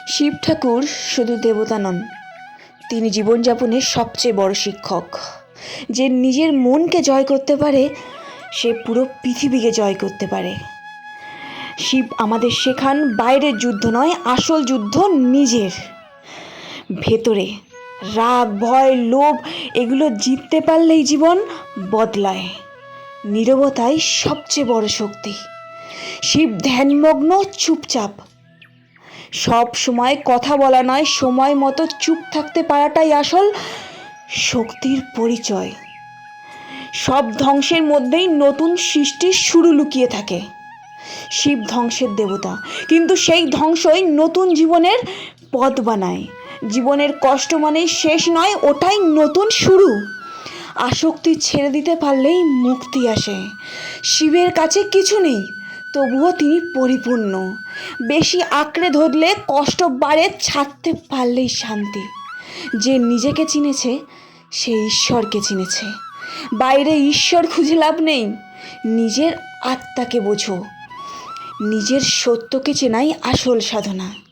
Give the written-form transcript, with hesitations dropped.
শিব ঠাকুর শুধু দেবতা নন, তিনি জীবনযাপনের সবচেয়ে বড় শিক্ষক। যে নিজের মনকে জয় করতে পারে সে পুরো পৃথিবীকে জয় করতে পারে। শিব আমাদের শেখান বাইরের যুদ্ধ নয়, আসল যুদ্ধ নিজের ভেতরে। রাগ, ভয়, লোভ এগুলো জিততে পারলেই জীবন বদলায়। নীরবতাই সবচেয়ে বড় শক্তি। শিব ধ্যানমগ্ন, চুপচাপ। সব সময় কথা বলা নয়, সময় মতো চুপ থাকতে পারাটাই আসল শক্তির পরিচয়। সব ধ্বংসের মধ্যেই নতুন সৃষ্টির শুরু লুকিয়ে থাকে। শিব ধ্বংসের দেবতা, কিন্তু সেই ধ্বংসই নতুন জীবনের পথ বানায়। জীবনের কষ্ট মানেই শেষ নয়, ওটাই নতুন শুরু। আসক্তি ছেড়ে দিতে পারলেই মুক্তি আসে। শিবের কাছে কিছু নেই, তবুও তিনি পরিপূর্ণ। বেশি আঁকড়ে ধরলে কষ্ট বাড়ে, ছাড়তে পারলেই শান্তি। যে নিজেকে চিনেছে সে ঈশ্বরকে চিনেছে। বাইরে ঈশ্বর খুঁজে লাভ নেই, নিজের আত্মাকে বোঝো। নিজের সত্যকে চেনাই আসল সাধনা।